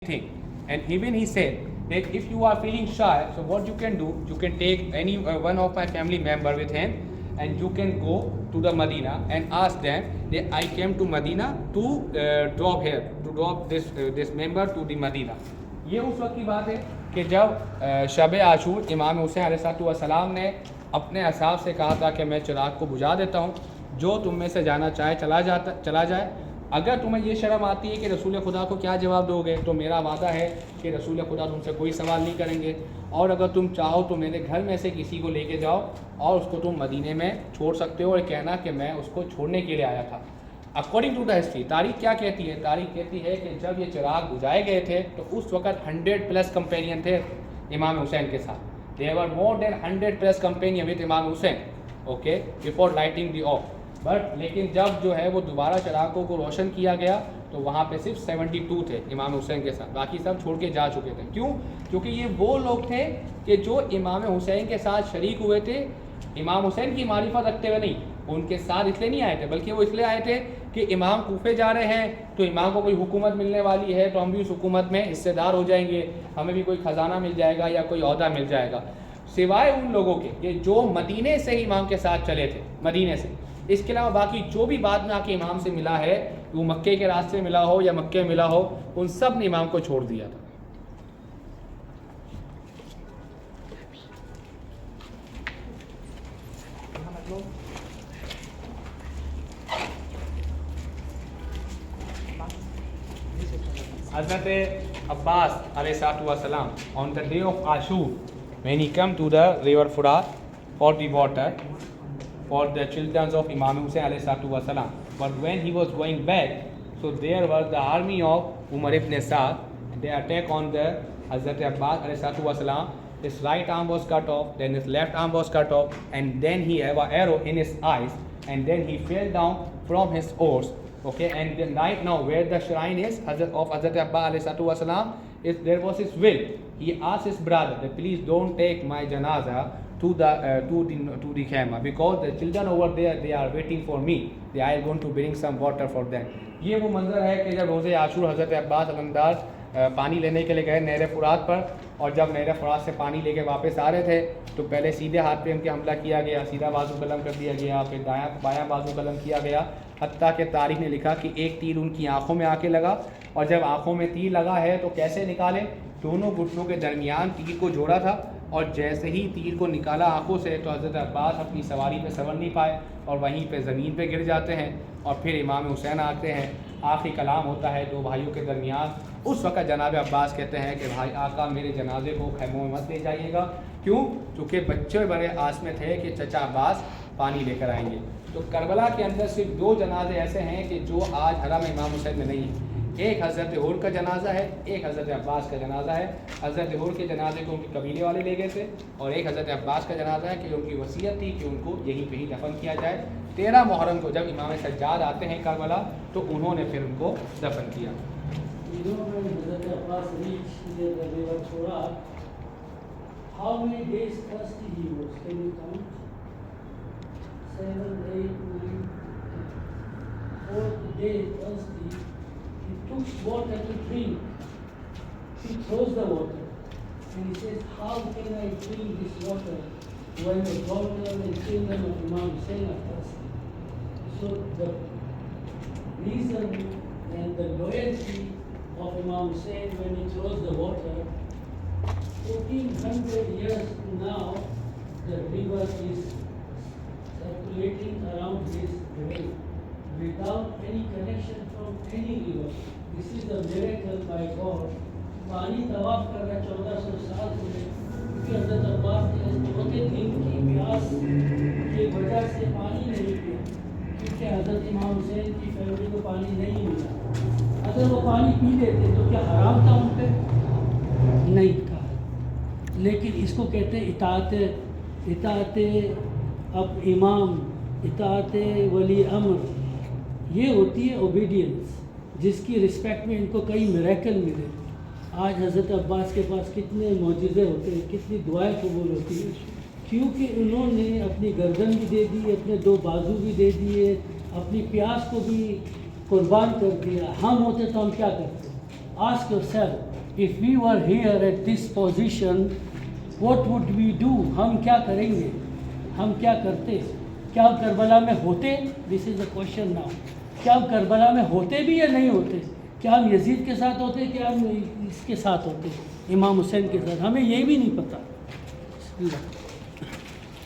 thing. And even he said that if you are feeling shy, so what you can do, you can take any one of my family member with him, and you can go to the Medina and ask them that I came to Medina to drop this member to the Medina. ये उस वक्त की बात है कि जब शब आशूर इमाम हुसैन अलैहिस्सलाम ने अपने असाब से कहा था कि मैं चिराग को बुझा देता हूँ, जो तुम में से जाना चाहे चला जाए। अगर तुम्हें ये शर्म आती है कि रसूल खुदा को क्या जवाब दोगे, तो मेरा वादा है कि रसूल खुदा तुमसे कोई सवाल नहीं करेंगे। और अगर तुम चाहो तो मेरे घर में से किसी को लेके जाओ और उसको तुम मदीने में छोड़ सकते हो और कहना कि मैं उसको छोड़ने के लिए आया था। अकॉर्डिंग टू द हिस्ट्री, तारीख क्या कहती है? तारीख कहती है कि जब ये चिराग बुझाए गए थे तो उस वक़्त 100+ कंपेनियन थे इमाम हुसैन के साथ। There were more than 100+ companion with Imam Hussain, okay, before lighting the off. But लेकिन जब जो है वो दोबारा चिरागों को रोशन किया गया तो वहाँ पे सिर्फ 72 थे इमाम हुसैन के साथ, बाकी सब छोड़ के जा चुके थे। क्यों? क्योंकि ये वो लोग थे कि जो इमाम हुसैन के साथ शरीक हुए थे, इमाम हुसैन की मारिफत रखते हुए नहीं, उनके साथ इसलिए नहीं आए थे, बल्कि वो इसलिए आए थे कि इमाम कूफे जा रहे हैं तो इमाम को कोई हुकूमत मिलने वाली है तो हम भी उस हुकूमत में हिस्सेदार हो जाएंगे, हमें भी कोई ख़जाना मिल जाएगा या कोई ओहदा मिल जाएगा। सिवाय उन लोगों के कि जो मदीने से इमाम के साथ चले थे, मदीने से, इसके अलावा बाकी जो भी बाद में आके इमाम से मिला है, वो मक्के के रास्ते मिला हो या मक्के मिला हो, उन सब ने इमाम को छोड़ दिया था। Hazrat Abbas ﷺ, on the day of Ashur, when he come to the river Furat for the water for the children of Imam Hussain ﷺ, but when he was going back, so there was the army of Umar ibn Saad. They attack on the Hazrat Abbas ﷺ. His right arm was cut off, then his left arm was cut off, and then he have an arrow in his eyes, and then he fell down from his horse. Okay, and then right now where the shrine is of Hazrat Abbas ﷺ, there was his will. He asked his brother that please don't take my janaza to the khema, because the children over there, they are waiting for me. They are going to bring some water for them. ये वो मंजर है कि जब रोज़े आशूर हज़रत अब्बास अलमदार पानी लेने के लिए गए नहर फुरात पर, और जब नहर फुरात से पानी लेके वापस आ रहे थे तो पहले सीधे हाथ पे उनके हमला किया गया, सीधा बाजू कलम कर दिया गया, फिर बायां बाजू कलम किया गया, हत्ता के तारीख ने लिखा कि एक तीर उनकी आंखों में आके लगा, और जब आंखों में तीर लगा है तो कैसे निकाले, दोनों घुटनों के दरमियान तीर को जोड़ा था, और जैसे ही तीर को निकाला आंखों से तो हज़रत अब्बास अपनी सवारी पे सवर नहीं पाए और वहीं पे ज़मीन पे गिर जाते हैं। और फिर इमाम हुसैन आते हैं, आखिरी कलाम होता है दो भाइयों के दरमियान। उस वक़्त जनाब अब्बास कहते हैं कि भाई आका मेरे जनाजे को खैमों में मत ले जाइएगा। क्यों? क्योंकि बच्चे बड़े आस में थे कि चचा अब्बास पानी लेकर आएंगे। तो करबला के अंदर सिर्फ 2 जनाजे ऐसे हैं कि जो आज हरम इमाम हुसैन में नहीं है। एक हज़रत हुर का जनाजा है, एक हज़रत अब्बास का जनाजा है। हज़रत हुर के जनाजे को उनके कबीले वाले ले गए थे, और एक हज़रत अब्बास का जनाजा है कि उनकी वसीयत थी कि उनको यहीं पे ही दफन किया जाए। 13 मुहर्रम को जब इमाम सज्जाद आते हैं करबला तो उन्होंने फिर उनको दफन किया। He took water to drink. He throws the water. And he says, how can I drink this water when the daughter and children of Imam Hussain are thirsty? So the reason and the loyalty of Imam Hussain when he throws the water, 1400 years now, the river is circulating around his grave without any connection from any river. This is a miracle by God. पानी तवाफ कर रहा 1400 साल से, क्योंकि हज़रत अब्बास ने चौथे दिन की प्यास की वजह से पानी नहीं पिया, क्योंकि हज़रत इमाम हुसैन की फैमिली को पानी नहीं मिला। अगर वो पानी पी लेते तो क्या हराम था उन पर? नहीं था। लेकिन इसको कहते हैं इताअत अब इमाम, इताअत वली अम्र, ये होती है ओबीडियंस, जिसकी रिस्पेक्ट में इनको कई मिरेकल मिले। आज हज़रत अब्बास के पास कितने मौजज़े होते हैं, कितनी दुआएं कबूल होती हैं, क्योंकि उन्होंने अपनी गर्दन भी दे दी, अपने 2 बाजू भी दे दिए, अपनी प्यास को भी कुर्बान कर दिया। हम होते तो हम क्या करते? Ask yourself, If we were here at this position, what would we do? हम क्या करेंगे? हम क्या करते? क्या हम करबला में होते? This is the question now. क्या हम करबला में होते भी या नहीं होते? क्या हम यजीद के साथ होते? क्या हम इसके साथ होते? इमाम हुसैन के साथ? हमें ये भी नहीं पता।